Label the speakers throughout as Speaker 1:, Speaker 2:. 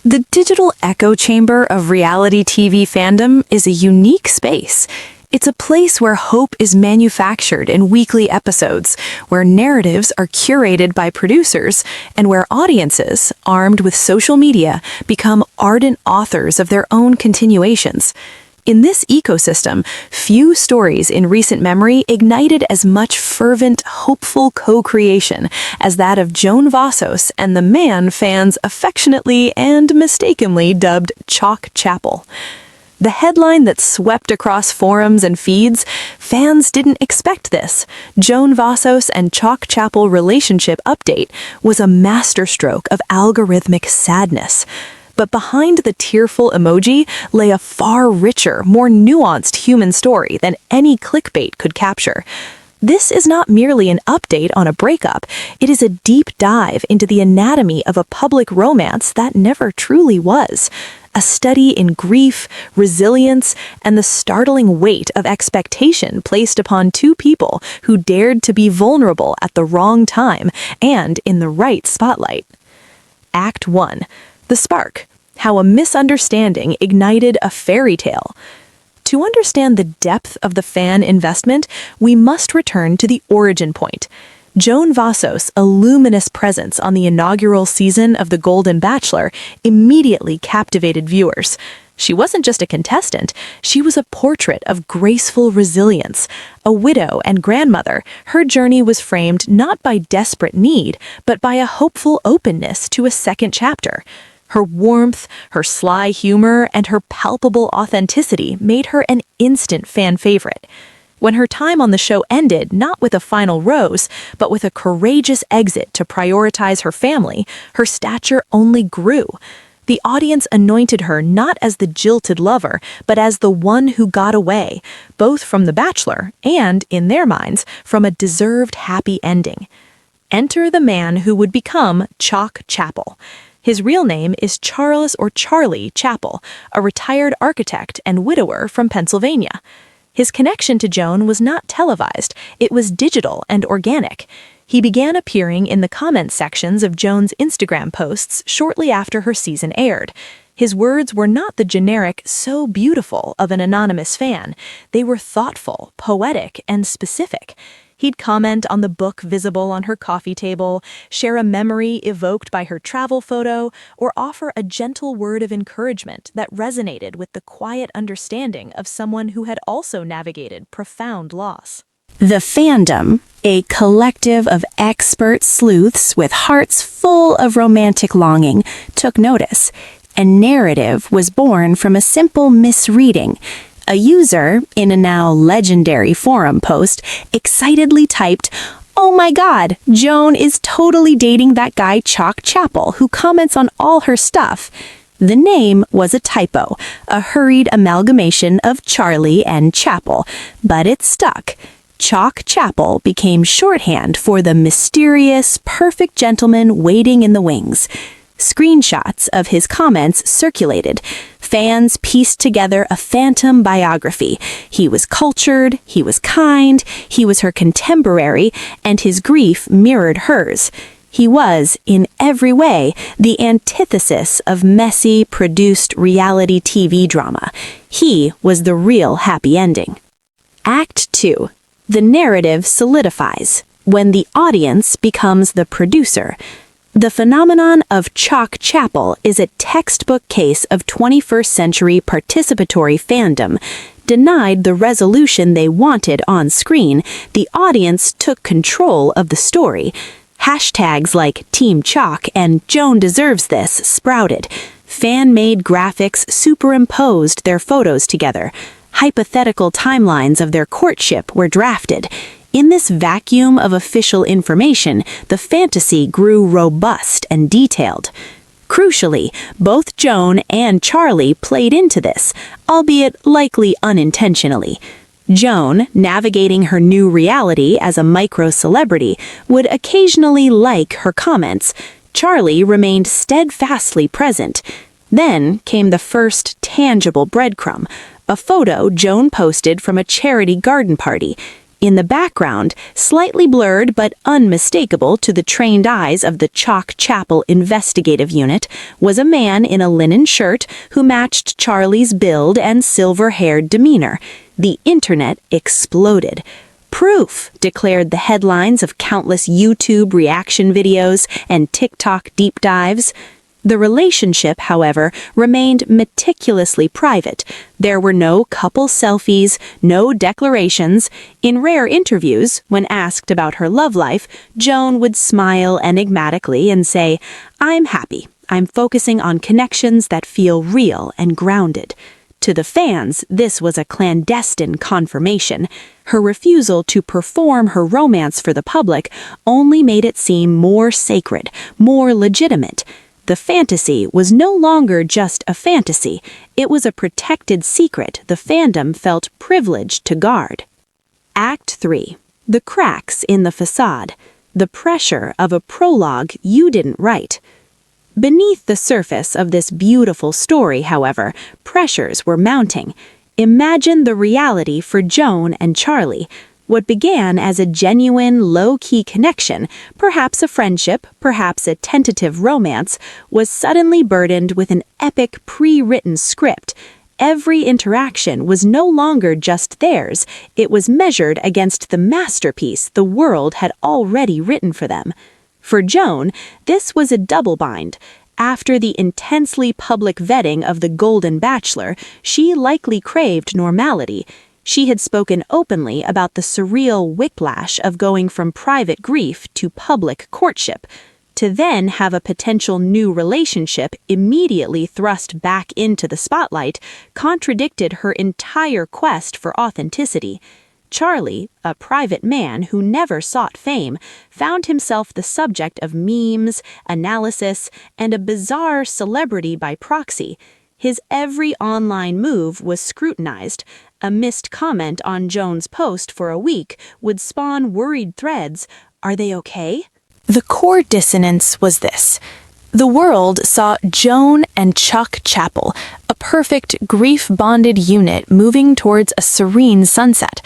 Speaker 1: The digital echo chamber of reality TV fandom is a unique space. It's a place where hope is manufactured in weekly episodes, where narratives are curated by producers, and where audiences, armed with social media, become ardent authors of their own continuations. In this ecosystem, few stories in recent memory ignited as much fervent, hopeful co-creation as that of Joan Vassos and the man fans affectionately and mistakenly dubbed Chock Chapple. The headline that swept across forums and feeds, fans didn't expect this. Joan Vassos and Chock Chapple relationship update was a masterstroke of algorithmic sadness. But behind the tearful emoji lay a far richer, more nuanced human story than any clickbait could capture. This is not merely an update on a breakup, it is a deep dive into the anatomy of a public romance that never truly was. A study in grief, resilience, and the startling weight of expectation placed upon two people who dared to be vulnerable at the wrong time and in the right spotlight. Act 1. The Spark. How a misunderstanding ignited a fairy tale. To understand the depth of the fan investment, we must return to the origin point. Joan Vassos' a luminous presence on the inaugural season of The Golden Bachelor immediately captivated viewers. She wasn't just a contestant, she was a portrait of graceful resilience. A widow and grandmother, her journey was framed not by desperate need, but by a hopeful openness to a second chapter. Her warmth, her sly humor, and her palpable authenticity made her an instant fan favorite. When her time on the show ended, not with a final rose, but with a courageous exit to prioritize her family, her stature only grew. The audience anointed her not as the jilted lover, but as the one who got away, both from The Bachelor and, in their minds, from a deserved happy ending. Enter the man who would become Chock Chapple. His real name is Charles or Charlie Chapple, a retired architect and widower from Pennsylvania. His connection to Joan was not televised, it was digital and organic. He began appearing in the comment sections of Joan's Instagram posts shortly after her season aired. His words were not the generic "so beautiful" of an anonymous fan. They were thoughtful, poetic, and specific. He'd comment on the book visible on her coffee table, share a memory evoked by her travel photo, or offer a gentle word of encouragement that resonated with the quiet understanding of someone who had also navigated profound loss.
Speaker 2: The fandom, a collective of expert sleuths with hearts full of romantic longing, took notice. A narrative was born from a simple misreading. A user, in a now legendary forum post, excitedly typed, "Oh my god, Joan is totally dating that guy Chock Chapple who comments on all her stuff." The name was a typo, a hurried amalgamation of Charlie and Chapple, but it stuck. Chock Chapple became shorthand for the mysterious, perfect gentleman waiting in the wings. Screenshots of his comments circulated. Fans pieced together a phantom biography. He was cultured, he was kind, he was her contemporary, and his grief mirrored hers. He was, in every way, the antithesis of messy, produced reality TV drama. He was the real happy ending. Act 2. The narrative solidifies, when the audience becomes the producer. The phenomenon of Chock Chapple is a textbook case of 21st century participatory fandom. Denied the resolution they wanted on screen, the audience took control of the story. Hashtags like Team Chock and Joan deserves this sprouted. Fan-made graphics superimposed their photos together. Hypothetical timelines of their courtship were drafted. In this vacuum of official information, the fantasy grew robust and detailed. Crucially, both Joan and Charlie played into this, albeit likely unintentionally. Joan, navigating her new reality as a micro-celebrity, would occasionally like her comments. Charlie remained steadfastly present. Then came the first tangible breadcrumb, a photo Joan posted from a charity garden party. In the background, slightly blurred but unmistakable to the trained eyes of the Chock Chapple investigative unit, was a man in a linen shirt who matched Charlie's build and silver-haired demeanor. The internet exploded. "Proof," declared the headlines of countless YouTube reaction videos and TikTok deep dives. The relationship, however, remained meticulously private. There were no couple selfies, no declarations. In rare interviews, when asked about her love life, Joan would smile enigmatically and say, "I'm happy. I'm focusing on connections that feel real and grounded." To the fans, this was a clandestine confirmation. Her refusal to perform her romance for the public only made it seem more sacred, more legitimate. The fantasy was no longer just a fantasy. It was a protected secret the fandom felt privileged to guard. Act 3. The cracks in the facade. The pressure of a prologue you didn't write. Beneath the surface of this beautiful story, however, pressures were mounting. Imagine the reality for Joan and Charlie. What began as a genuine, low-key connection, perhaps a friendship, perhaps a tentative romance, was suddenly burdened with an epic pre-written script. Every interaction was no longer just theirs. It was measured against the masterpiece the world had already written for them. For Joan, this was a double bind. After the intensely public vetting of the Golden Bachelor, she likely craved normality. She had spoken openly about the surreal whiplash of going from private grief to public courtship. To then have a potential new relationship immediately thrust back into the spotlight contradicted her entire quest for authenticity. Charlie, a private man who never sought fame, found himself the subject of memes, analysis, and a bizarre celebrity by proxy. His every online move was scrutinized. A missed comment on Joan's post for a week would spawn worried threads. Are they okay?
Speaker 1: The core dissonance was this. The world saw Joan and Chock Chapple, a perfect grief-bonded unit moving towards a serene sunset.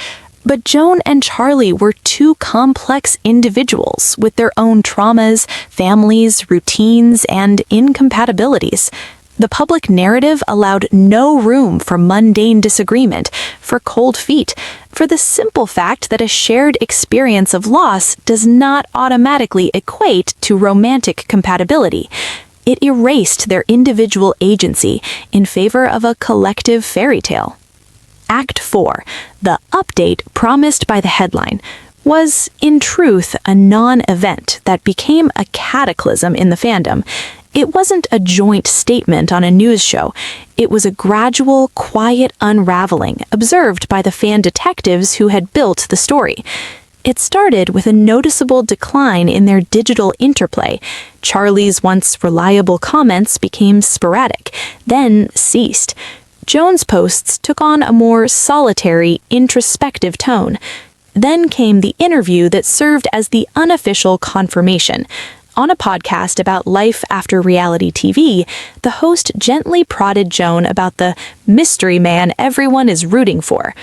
Speaker 1: But Joan and Charlie were two complex individuals with their own traumas, families, routines, and incompatibilities. The public narrative allowed no room for mundane disagreement, for cold feet, for the simple fact that a shared experience of loss does not automatically equate to romantic compatibility. It erased their individual agency in favor of a collective fairy tale. Act 4, the update promised by the headline, was, in truth, a non-event that became a cataclysm in the fandom. It wasn't a joint statement on a news show. It was a gradual, quiet unraveling observed by the fan detectives who had built the story. It started with a noticeable decline in their digital interplay. Charlie's once reliable comments became sporadic, then ceased. Joan's posts took on a more solitary, introspective tone. Then came the interview that served as the unofficial confirmation. On a podcast about life after reality TV, the host gently prodded Joan about the mystery man everyone is rooting for.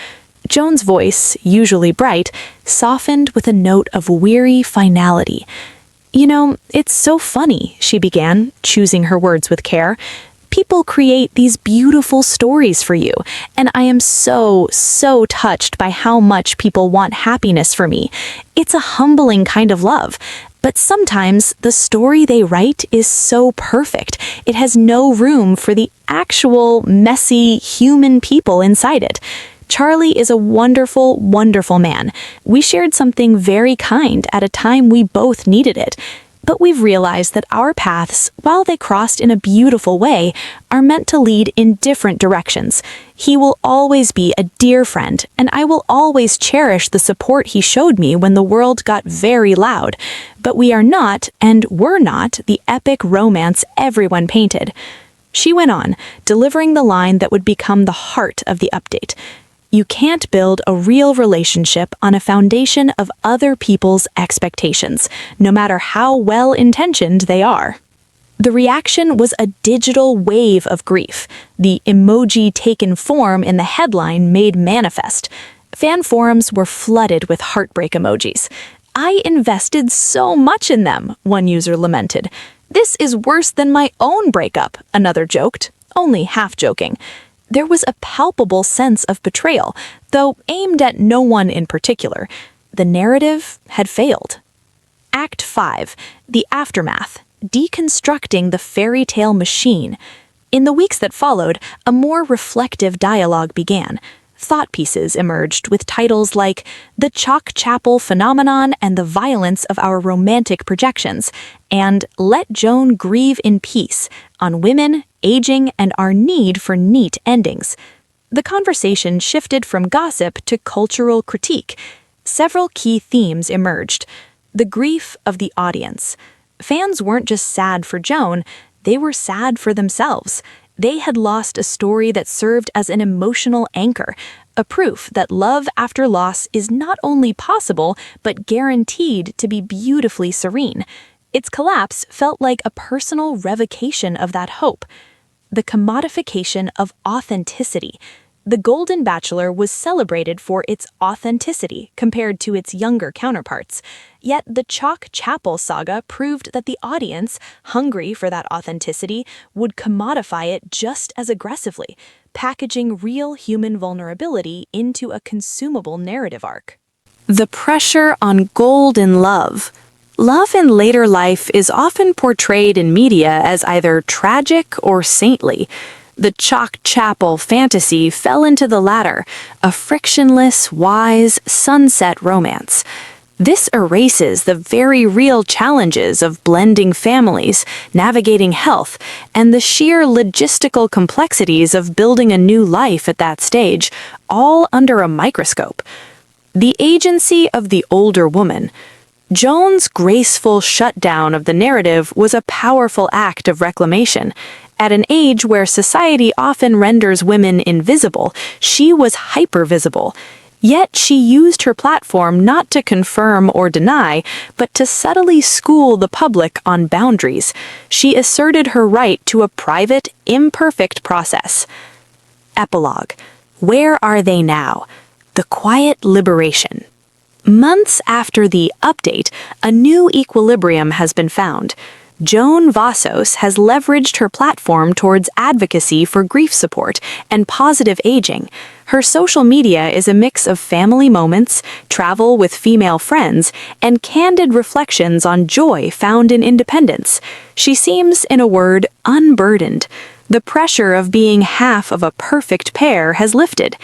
Speaker 1: Joan's voice, usually bright, softened with a note of weary finality. "You know, it's so funny," she began, choosing her words with care. "People create these beautiful stories for you, and I am so touched by how much people want happiness for me. It's a humbling kind of love. But sometimes the story they write is so perfect, it has no room for the actual, messy, human people inside it. Charlie is a wonderful, wonderful man. We shared something very kind at a time we both needed it. But we've realized that our paths, while they crossed in a beautiful way, are meant to lead in different directions. He will always be a dear friend, and I will always cherish the support he showed me when the world got very loud. But we are not, and were not, the epic romance everyone painted." She went on, delivering the line that would become the heart of the update. "You can't build a real relationship on a foundation of other people's expectations, no matter how well-intentioned they are." The reaction was a digital wave of grief, the emoji taken form in the headline made manifest. Fan forums were flooded with heartbreak emojis. "I invested so much in them," one user lamented. "This is worse than my own breakup," another joked, only half joking. There was a palpable sense of betrayal, though aimed at no one in particular. The narrative had failed. Act 5, The Aftermath, Deconstructing the Fairy Tale Machine. In the weeks that followed, a more reflective dialogue began. Thought pieces emerged with titles like The Chock Chapple Phenomenon and the Violence of Our Romantic Projections, and Let Joan Grieve in Peace, on women, aging, and our need for neat endings. The conversation shifted from gossip to cultural critique. Several key themes emerged. The grief of the audience. Fans weren't just sad for Joan, they were sad for themselves. They had lost a story that served as an emotional anchor, a proof that love after loss is not only possible, but guaranteed to be beautifully serene. Its collapse felt like a personal revocation of that hope. The commodification of authenticity. The Golden Bachelor was celebrated for its authenticity compared to its younger counterparts. Yet the Chock Chapple saga proved that the audience, hungry for that authenticity, would commodify it just as aggressively, packaging real human vulnerability into a consumable narrative arc. The pressure on golden love. Love in later life is often portrayed in media as either tragic or saintly. The Chock Chapple fantasy fell into the latter, a frictionless, wise, sunset romance. This erases the very real challenges of blending families, navigating health, and the sheer logistical complexities of building a new life at that stage, all under a microscope. The agency of the older woman. Joan's graceful shutdown of the narrative was a powerful act of reclamation. At an age where society often renders women invisible, she was hypervisible. Yet she used her platform not to confirm or deny, but to subtly school the public on boundaries. She asserted her right to a private, imperfect process. Epilogue. Where are they now? The quiet liberation. Months after the update, a new equilibrium has been found. Joan Vassos has leveraged her platform towards advocacy for grief support and positive aging. Her social media is a mix of family moments, travel with female friends, and candid reflections on joy found in independence. She seems, in a word, unburdened. The pressure of being half of a perfect pair has lifted.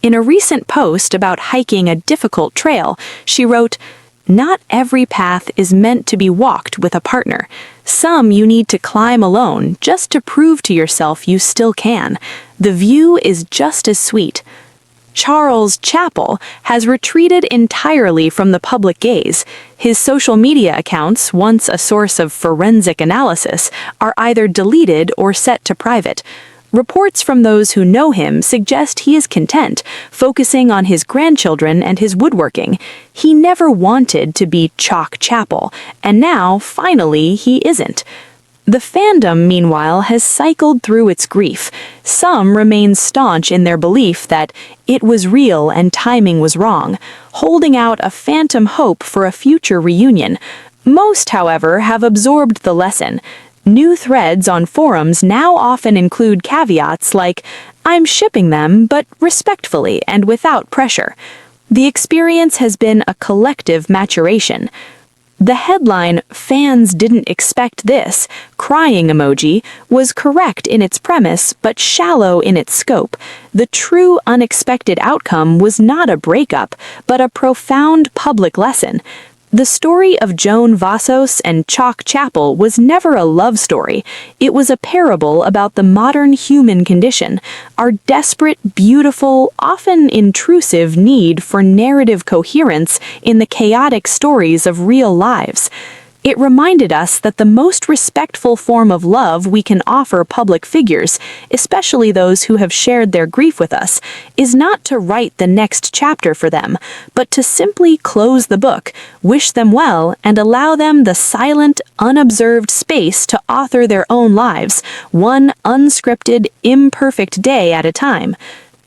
Speaker 1: In a recent post about hiking a difficult trail, she wrote, "Not every path is meant to be walked with a partner. Some you need to climb alone just to prove to yourself you still can. The view is just as sweet." Chapple has retreated entirely from the public gaze. His social media accounts, once a source of forensic analysis, are either deleted or set to private. Reports from those who know him suggest he is content, focusing on his grandchildren and his woodworking. He never wanted to be Chock Chapple, and now, finally, he isn't. The fandom, meanwhile, has cycled through its grief. Some remain staunch in their belief that it was real and timing was wrong, holding out a phantom hope for a future reunion. Most, however, have absorbed the lesson. New threads on forums now often include caveats like, "I'm shipping them, but respectfully and without pressure." The experience has been a collective maturation. The headline, "Fans didn't expect this," crying emoji, was correct in its premise but shallow in its scope. The true unexpected outcome was not a breakup, but a profound public lesson. The story of Joan Vassos and Chock Chapple was never a love story. It was a parable about the modern human condition, our desperate, beautiful, often intrusive need for narrative coherence in the chaotic stories of real lives. It reminded us that the most respectful form of love we can offer public figures, especially those who have shared their grief with us, is not to write the next chapter for them, but to simply close the book, wish them well, and allow them the silent, unobserved space to author their own lives, one unscripted, imperfect day at a time.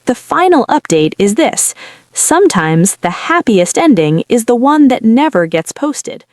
Speaker 1: The final update is this. Sometimes the happiest ending is the one that never gets posted.